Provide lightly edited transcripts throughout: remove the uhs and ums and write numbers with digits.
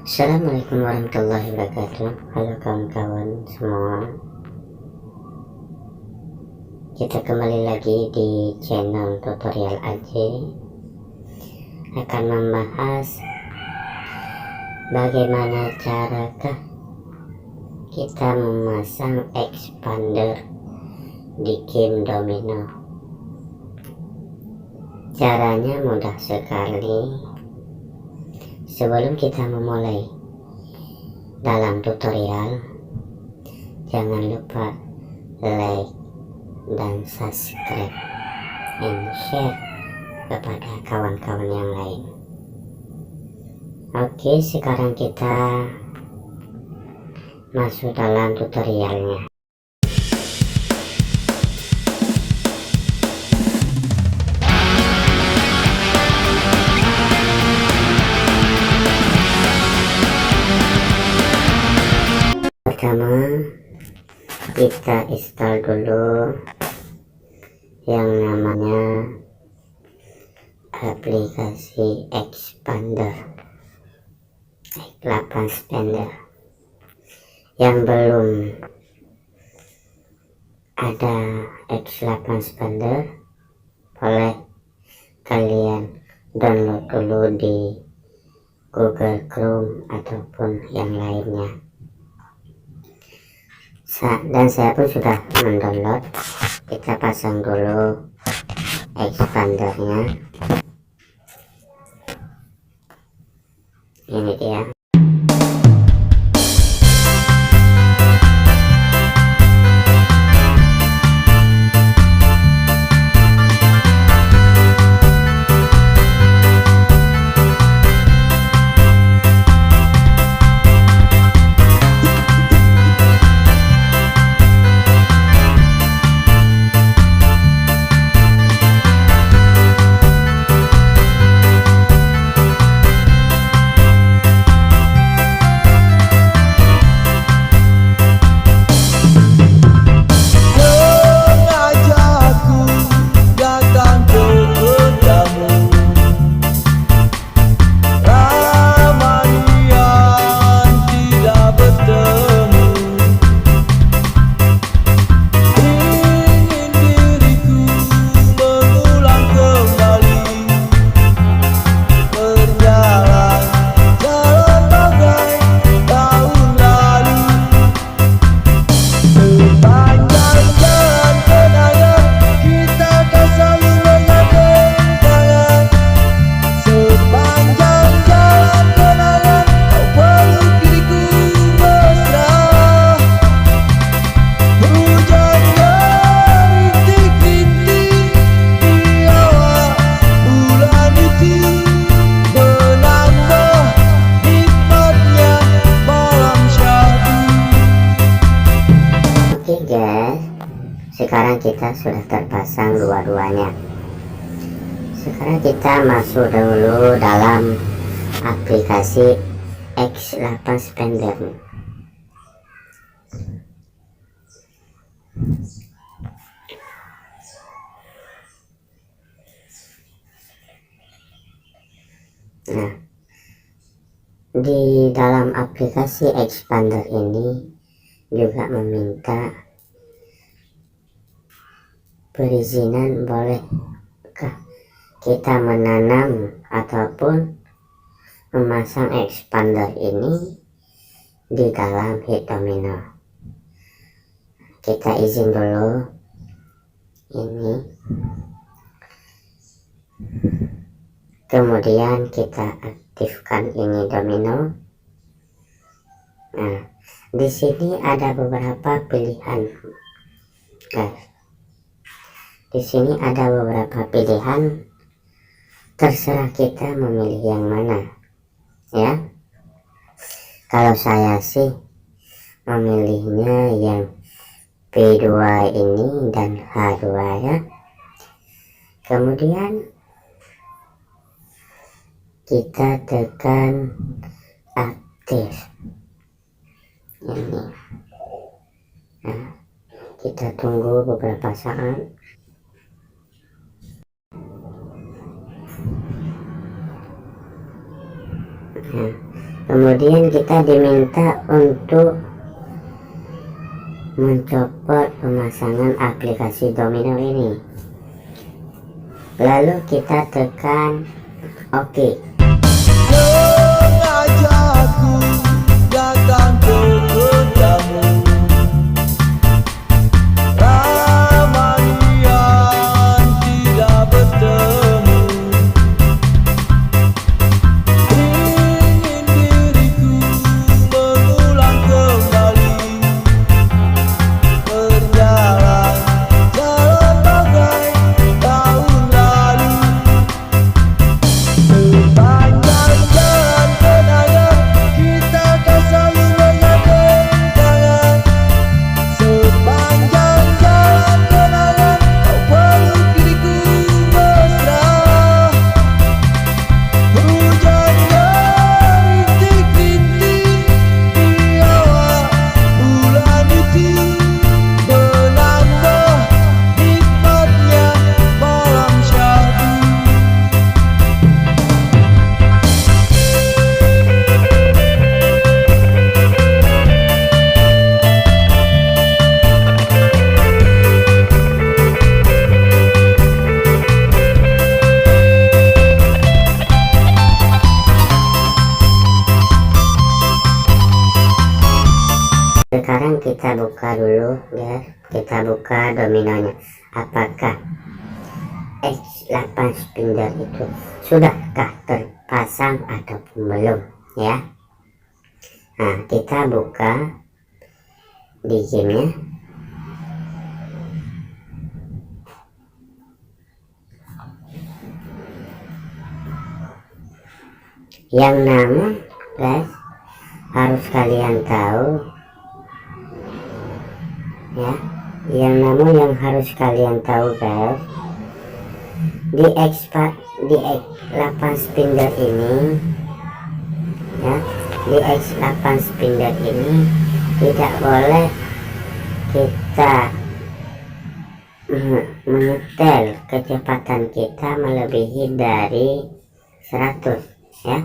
Assalamualaikum warahmatullahi wabarakatuh. Halo kawan-kawan semua, kita kembali lagi di channel tutorial aja, akan membahas bagaimana carakah kita memasang expander di game domino. Caranya mudah sekali. Sebelum kita memulai dalam tutorial, jangan lupa like dan subscribe and share kepada kawan-kawan yang lain. Oke, sekarang kita masuk dalam tutorialnya. Pertama, kita install dulu yang namanya aplikasi expander, expander. Yang belum ada expander, boleh kalian download dulu di Google Chrome ataupun yang lainnya. Dan saya pun sudah mendownload. Kita pasang dulu expandernya. Ini dia. Sekarang kita sudah terpasang dua-duanya. Sekarang kita masuk dulu dalam aplikasi expander. Nah, di dalam aplikasi expander ini juga meminta perizinan, bolehkah kita menanam ataupun memasang expander ini di dalam hit domino. Kita izin dulu ini, kemudian kita aktifkan ini domino. Nah, di sini ada beberapa pilihan, guys. Di sini ada beberapa pilihan, terserah kita memilih yang mana, ya. Kalau saya sih memilihnya yang P2 ini dan H2 ya. Kemudian kita tekan aktif ini. Nah, kita tunggu beberapa saat. Nah, Kemudian kita diminta untuk mencopot pemasangan aplikasi domino ini. Lalu kita tekan OK. Sengaja aku datang ke kerjamu, lama nian tidak bertemu, ingin diriku mengulang kembali, berjalan jalan bagai tahun lalu. Sepanjang jalan kenangan kita kan selalu menggandeng tangan. Sepanjang jalan kenangan kau peluk diriku mesra. Hujannya rintik-rintik di awal bulan itu, menambah nikmatnya malam syahdu. Sekarang kita buka dulu ya, kita buka dominonya. Apakah X8 spinner itu sudahkah terpasang ataupun belum ya? Nah, kita buka di gamenya. Yang namun guys, harus kalian tahu ya, yang harus kalian tahu guys, di X8 spinner ini ya, di X8 spinner ini tidak boleh kita menyetel kecepatan kita melebihi dari 100 ya,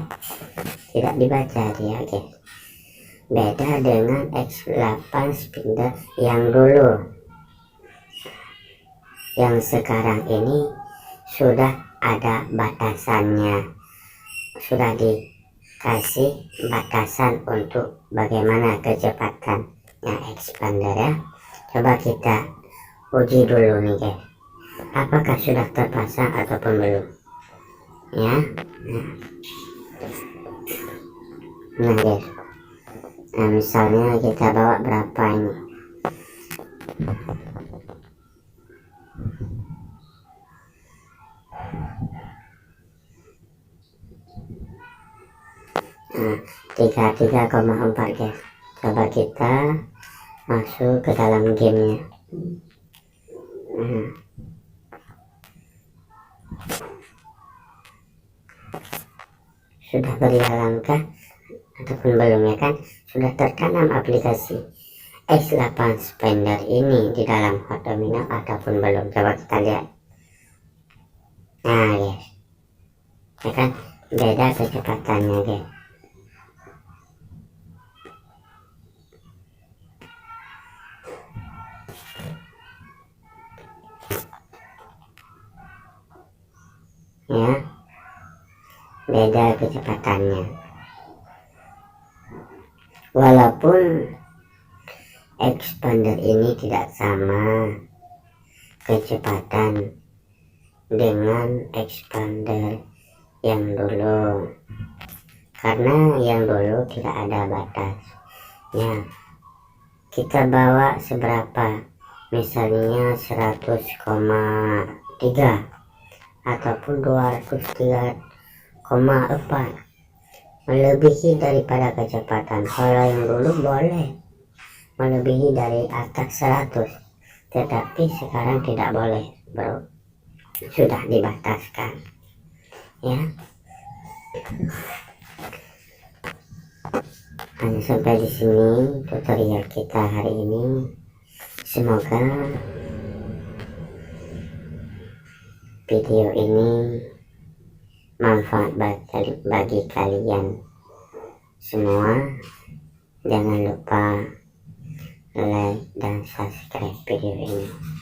tidak dibaca dia guys. Beda dengan X8 spinner yang dulu. Yang sekarang ini sudah ada batasannya, sudah dikasih batasan untuk bagaimana kecepatannya expander ya. Coba kita uji dulu nih guys, apakah sudah terpasang ataupun belum ya. Nah guys, nah misalnya kita bawa berapa ini, nah 33,4 guys. Coba kita masuk ke dalam gamenya. Sudah berjalankah ataupun belum ya kan? Sudah tertanam aplikasi X8 spinner ini di dalam hot domino ataupun belum? Coba kita lihat. Nah guys, ya kan beda kecepatannya guys. Ya, beda kecepatannya. Walaupun expander ini tidak sama kecepatan dengan expander yang dulu, karena yang dulu tidak ada batasnya. Kita bawa seberapa, misalnya 100,3 ataupun 203,4, melebihi daripada kecepatan. Kalau yang dulu boleh melebihi dari atas 100, tetapi sekarang tidak boleh bro, sudah dibataskan ya. Hanya sampai di sini tutorial kita hari ini. Semoga video ini manfaat bagi kalian semua, jangan lupa like dan subscribe video ini.